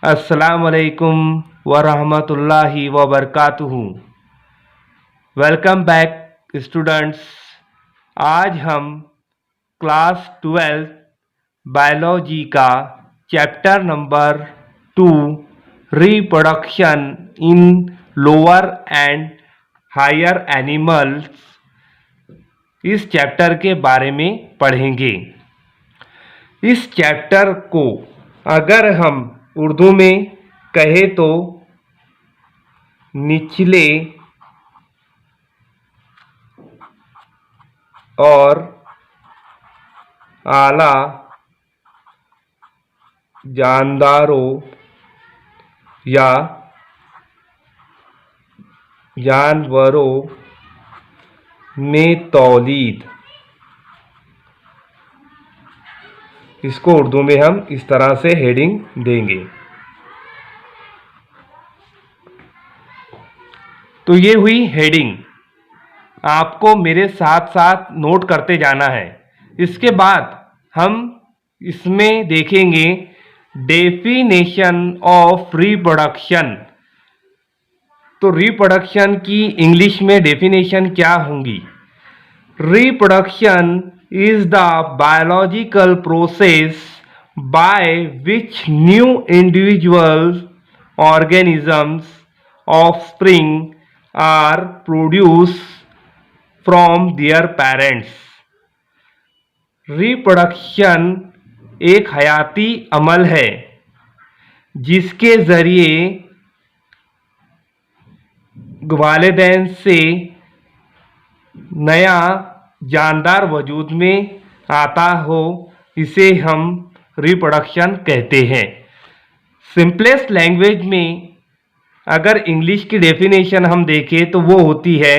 अस्सलामुअलैकुम वरहमतुल्लाहि वबरकातुहू। Welcome back students. आज हम क्लास 12 बायोलॉजी का chapter number 2 reproduction in lower and higher animals इस चैप्टर के बारे में पढ़ेंगे। इस चैप्टर को अगर हम उर्दू में कहें तो निचले और आला जानदारों या जानवरों में तौलीद, इसको उर्दू में हम इस तरह से हेडिंग देंगे। तो ये हुई हेडिंग, आपको मेरे साथ साथ नोट करते जाना है। इसके बाद हम इसमें देखेंगे डेफिनेशन ऑफ रिप्रोडक्शन। तो रिप्रोडक्शन की इंग्लिश में डेफिनेशन क्या होंगी? Reproduction is the biological process by which new individual organisms offspring are produced from their parents। Reproduction एक हयाती अमल है जिसके ज़रिए वालिदैन से नया जानदार वजूद में आता हो, इसे हम रिप्रोडक्शन कहते हैं। सिंपलेस्ट लैंग्वेज में अगर इंग्लिश की डेफिनेशन हम देखें तो वो होती है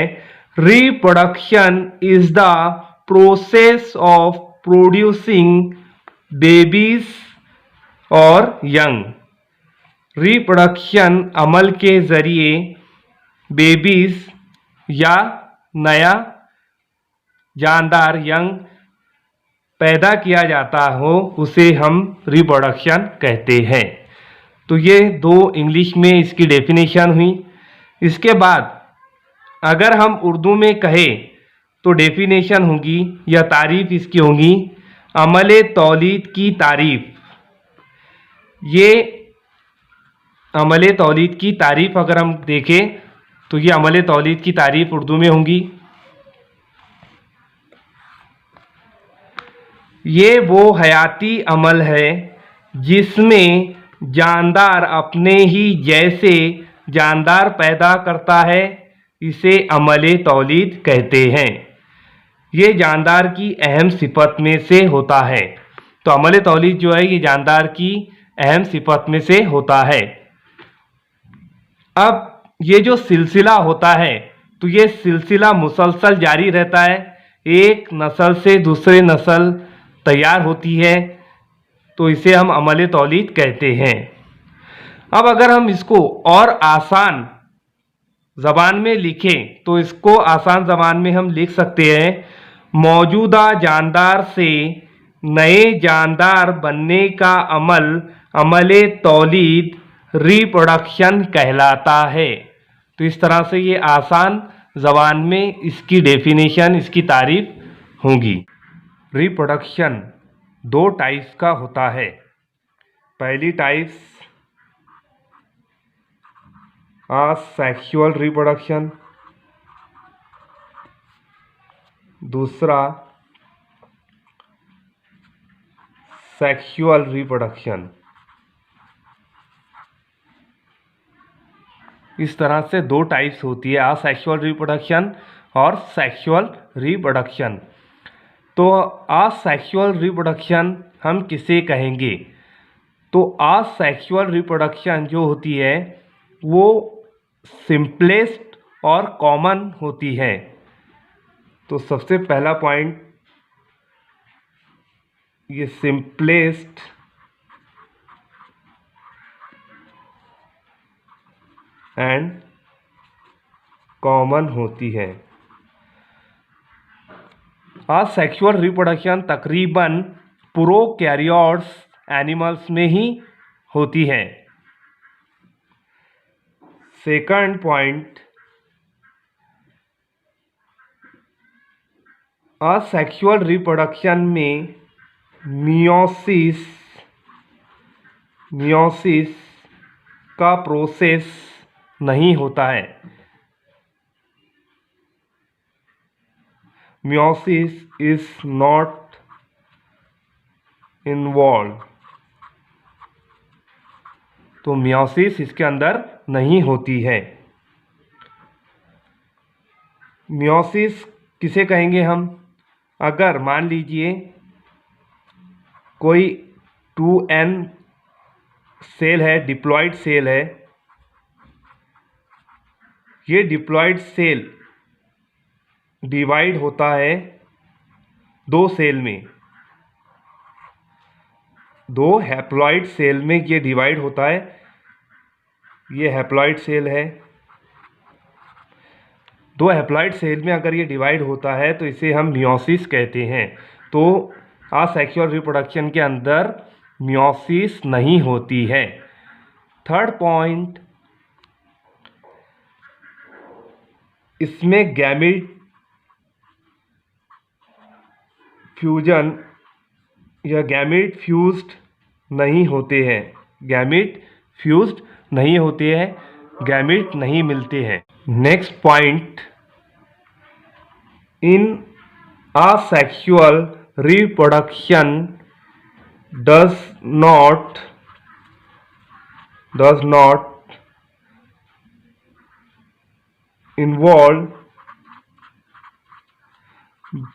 reproduction is the process of producing babies और यंग। रिप्रोडक्शन अमल के ज़रिए बेबीज या नया जानदार यंग पैदा किया जाता हो, उसे हम रिप्रोडक्शन कहते हैं। तो ये दो इंग्लिश में इसकी डेफिनेशन हुई। इसके बाद अगर हम उर्दू में कहें तो डेफिनेशन होगी या तारीफ़ इसकी होगी अमले तौलीद की तारीफ़। ये अमले तौलीद की तारीफ़ अगर हम देखें तो ये अमले तौलीद की तारीफ़ उर्दू में होंगी। ये वो हयाती अमल है जिसमें जानदार अपने ही जैसे जानदार पैदा करता है, इसे अमले तौलीद कहते हैं। ये जानदार की अहम सिफत में से होता है। तो अमले तौलीद जो है ये जानदार की अहम सिफत में से होता है। अब ये जो सिलसिला होता है तो ये सिलसिला मुसलसल जारी रहता है, एक नस्ल से दूसरे नस्ल तैयार होती है, तो इसे हम अमले तौलीद कहते हैं। अब अगर हम इसको और आसान ज़बान में लिखें तो इसको आसान ज़बान में हम लिख सकते हैं मौजूदा जानदार से नए जानदार बनने का अमल अमले तौलीद रिप्रोडक्शन कहलाता है। तो इस तरह से ये आसान ज़बान में इसकी डेफिनेशन, इसकी तारीफ होगी। रिप्रोडक्शन दो टाइप्स का होता है। पहली टाइप्स सेक्सुअल रिप्रोडक्शन, दूसरा सेक्सुअल रिप्रोडक्शन। इस तरह से दो टाइप्स होती है, असेक्सुअल रिप्रोडक्शन और सेक्सुअल रिप्रोडक्शन। तो असेक्सुअल रिप्रोडक्शन हम किसे कहेंगे? तो असेक्सुअल रिप्रोडक्शन जो होती है वो सिंपलेस्ट और कॉमन होती है। तो सबसे पहला पॉइंट, ये सिंपलेस्ट एंड कॉमन होती है। असेक्सुअल रिप्रोडक्शन तकरीबन प्रोकैरियोट्स एनिमल्स में ही होती है। सेकंड पॉइंट, असेक्सुअल रिप्रोडक्शन में मियोसिस का प्रोसेस नहीं होता है। मियोसिस इज नॉट इन्वॉल्व, तो मियोसिस इसके अंदर नहीं होती है। मियोसिस किसे कहेंगे हम? अगर मान लीजिए कोई 2n सेल है, डिप्लॉयड सेल है, ये डिप्लॉयड सेल डिवाइड होता है दो सेल में, दो हैप्लॉइड सेल में ये डिवाइड होता है। ये हैप्लॉइड सेल है, दो हैप्लॉइड सेल में अगर ये डिवाइड होता है तो इसे हम मियोसिस कहते हैं। तो असेक्सुअल रिप्रोडक्शन के अंदर मियोसिस नहीं होती है। थर्ड पॉइंट, इसमें गैमीट फ्यूजन या गैमीट फ्यूज्ड नहीं होते हैं। गैमीट फ्यूज्ड नहीं होते हैं, गैमीट नहीं मिलते हैं। Next point, in asexual reproduction does not involve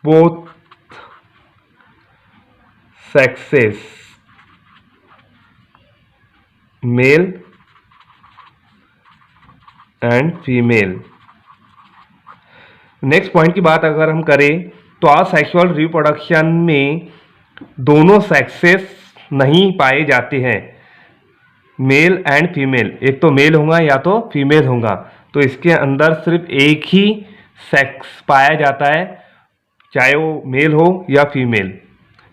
both sexes, male and female। Next point की बात अगर हम करें तो असेक्सुअल रिप्रोडक्शन में दोनों सेक्सेस नहीं पाए जाते हैं, मेल एंड फीमेल। एक तो मेल होगा या तो फीमेल होगा, तो इसके अंदर सिर्फ एक ही सेक्स पाया जाता है, चाहे वो मेल हो या फीमेल।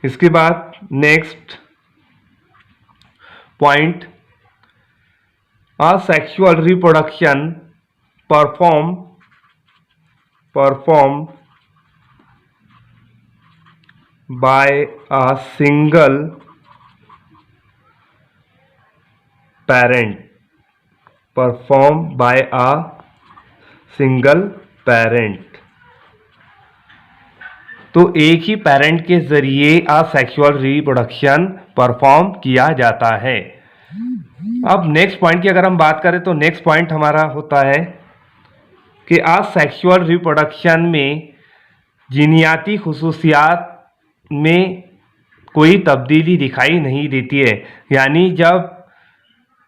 इसके बाद next point, asexual reproduction perform by a single parent, तो एक ही पेरेंट के जरिए असेक्सुअल रिप्रोडक्शन परफॉर्म किया जाता है। अब नेक्स्ट पॉइंट की अगर हम बात करें तो नेक्स्ट पॉइंट हमारा होता है कि असेक्सुअल रिप्रोडक्शन में जीनियाती खुसूसियात में कोई तब्दीली दिखाई नहीं देती है। यानी जब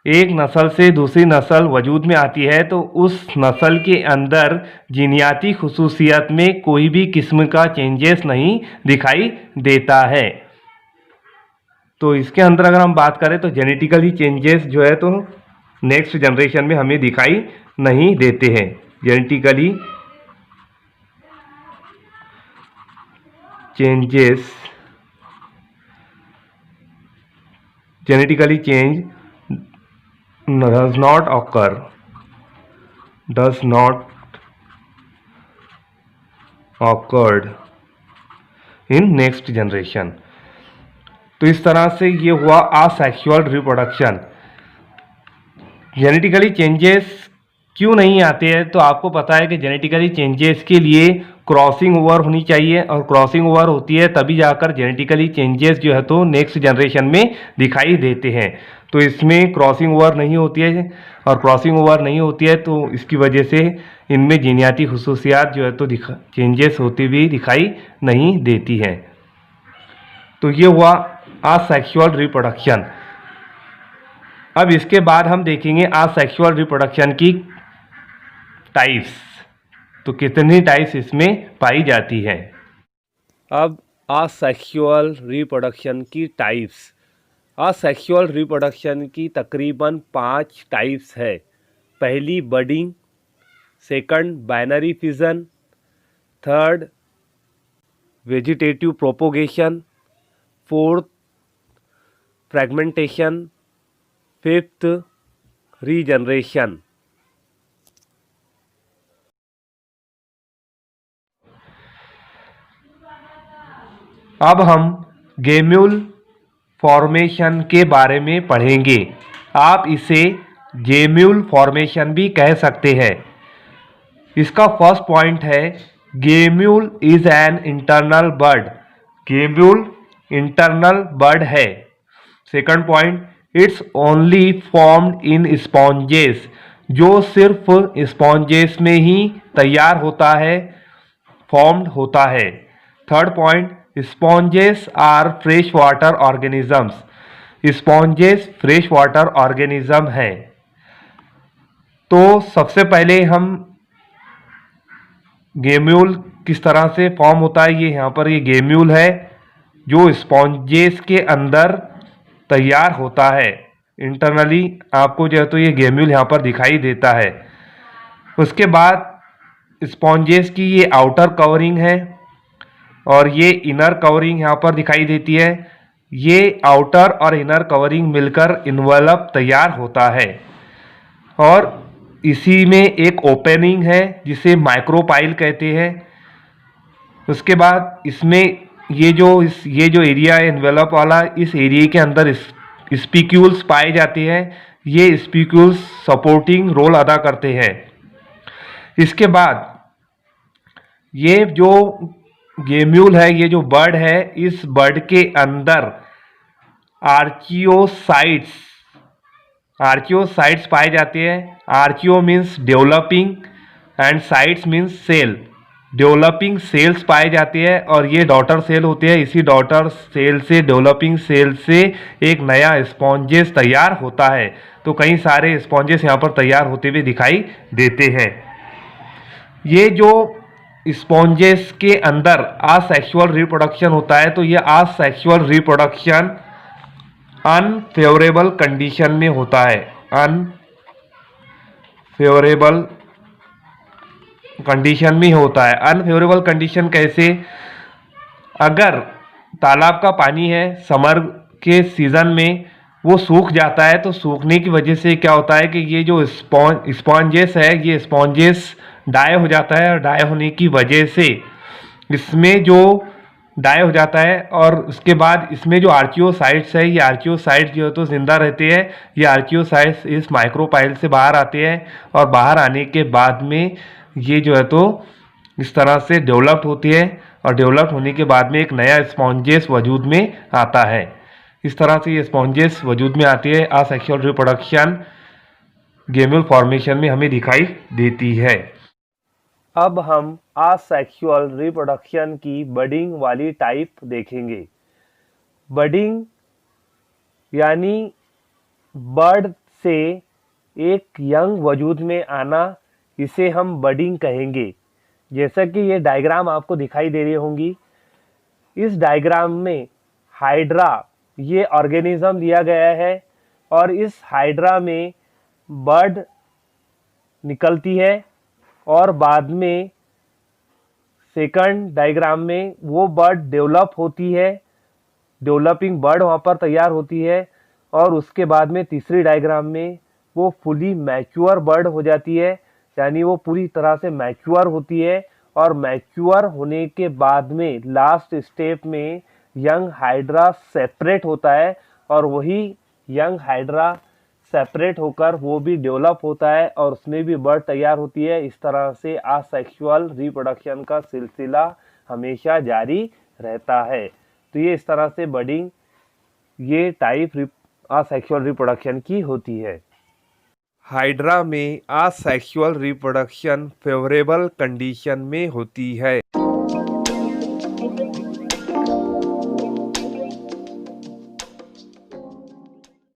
एक नस्ल से दूसरी नस्ल वजूद में आती है तो उस नस्ल के अंदर जीनियाती खुसूसियत में कोई भी किस्म का चेंजेस नहीं दिखाई देता है। तो इसके अंदर अगर हम बात करें तो जेनेटिकली चेंजेस जो है तो नेक्स्ट जनरेशन में हमें दिखाई नहीं देते हैं। Genetically change does not occurred in next generation। तो इस तरह से ये हुआ असेक्सुअल रिप्रोडक्शन। जेनेटिकली चेंजेस क्यों नहीं आते हैं? तो आपको पता है कि जेनेटिकली चेंजेस के लिए क्रॉसिंग ओवर होनी चाहिए, और क्रॉसिंग ओवर होती है तभी जाकर जेनेटिकली चेंजेस जो है तो नेक्स्ट जनरेशन में दिखाई देते हैं। तो इसमें क्रॉसिंग ओवर नहीं होती है, और क्रॉसिंग ओवर नहीं होती है तो इसकी वजह से इनमें जीनियाती खुसूसियात जो है तो चेंजेस होती हुई दिखाई नहीं देती है। तो ये हुआ असेक्सुअल रिप्रोडक्शन। अब इसके बाद हम देखेंगे असेक्सुअल रिप्रोडक्शन की टाइप्स, तो कितनी टाइप्स इसमें पाई जाती है। अब असेक्सुअल रिप्रोडक्शन की टाइप्स। असेक्सुअल रिप्रोडक्शन की तकरीबन 5 टाइप्स है। पहली budding, second binary fission, third vegetative propagation, fourth fragmentation, fifth regeneration. अब हम गेम्यूल फॉर्मेशन के बारे में पढ़ेंगे। आप इसे गेम्यूल फॉर्मेशन भी कह सकते हैं। इसका फर्स्ट पॉइंट है gemmule is an internal bud. Gemmule internal bud है। Second point, it's only formed in sponges, जो सिर्फ स्पॉन्जेस में ही तैयार होता है, फॉर्म्ड होता है। Third point, sponges are fresh water organisms. Sponges fresh water organism है। तो सबसे पहले हम गेम्यूल किस तरह से फॉर्म होता है, ये यहाँ पर ये गेम्यूल है जो स्पॉन्जेस के अंदर तैयार होता है। इंटरनली आपको जो है तो ये गेम्यूल यहाँ पर दिखाई देता है। उसके बाद स्पॉन्जेस की ये आउटर कवरिंग है और ये इनर कवरिंग यहाँ पर दिखाई देती है। ये आउटर और इनर कवरिंग मिलकर इन्वेलप तैयार होता है और इसी में एक ओपनिंग है जिसे माइक्रोपाइल कहते हैं। उसके बाद इसमें ये जो एरिया है एनवेलप वाला, इस एरिया के अंदर स्पीक्यूल्स पाए जाते हैं। ये स्पीक्यूल्स सपोर्टिंग रोल अदा करते हैं। इसके बाद ये जो गेम्यूल है, ये जो बर्ड है, इस बर्ड के अंदर आर्चियोसाइट्स पाए जाते हैं। Archaeo means developing and cytes means cell. Developing cells पाए जाते हैं और ये डॉटर सेल होते हैं। इसी डॉटर सेल से, डेवलपिंग सेल से एक नया स्पॉन्जेस तैयार होता है। तो कई सारे स्पॉन्जेस यहाँ पर तैयार होते हुए दिखाई देते हैं। ये जो स्पॉन्जेस के अंदर असेक्सुअल रिप्रोडक्शन होता है, तो ये असेक्सुअल रिप्रोडक्शन अनफेवरेबल कंडीशन में होता है। अनफेवरेबल कंडीशन में होता है। अनफेवरेबल कंडीशन कैसे? अगर तालाब का पानी है, समर के सीजन में वो सूख जाता है, तो सूखने की वजह से क्या होता है कि ये जो स्पॉन्जेस है, ये स्पॉन्जेस डाई हो जाता है और डाई होने की वजह से इसमें जो डाई हो जाता है और उसके बाद इसमें जो आर्चियोसाइट्स है, ये आर्चियोसाइट्स जो है तो जिंदा रहते हैं। ये आर्चियोसाइट्स इस माइक्रोपाइल से बाहर आते हैं और बाहर आने के बाद में ये जो है तो इस तरह से डेवलप्ड होती है और डेवलप्ड होने के बाद में एक नया स्पॉन्जेस वजूद में आता है। इस तरह से ये स्पॉन्जेस वजूद में आती है। असेक्सुअल रिप्रोडक्शन गेम्यूल फॉर्मेशन में हमें दिखाई देती है। अब हम असेक्सुअल रिप्रोडक्शन की बडिंग वाली टाइप देखेंगे। बडिंग यानी बर्ड से एक यंग वजूद में आना, इसे हम बडिंग कहेंगे। जैसा कि ये डायग्राम आपको दिखाई दे रही होंगी, इस डायग्राम में हाइड्रा ये ऑर्गेनिज्म दिया गया है और इस हाइड्रा में बर्ड निकलती है और बाद में सेकंड डायग्राम में वो बर्ड डेवलप होती है, डेवलपिंग बर्ड वहाँ पर तैयार होती है और उसके बाद में तीसरी डायग्राम में वो फुली मैच्योर बर्ड हो जाती है, यानी वो पूरी तरह से मैच्योर होती है। और मैच्योर होने के बाद में लास्ट स्टेप में यंग हाइड्रा सेपरेट होता है और वही यंग हाइड्रा सेपरेट होकर वो भी डेवलप होता है और उसमें भी बर्ड तैयार होती है। इस तरह से असेक्सुअल रिप्रोडक्शन का सिलसिला हमेशा जारी रहता है। तो ये इस तरह से बडिंग ये टाइप असेक्सुअल रिप्रोडक्शन की होती है। हाइड्रा में असेक्सुअल रिप्रोडक्शन फेवरेबल कंडीशन में होती है।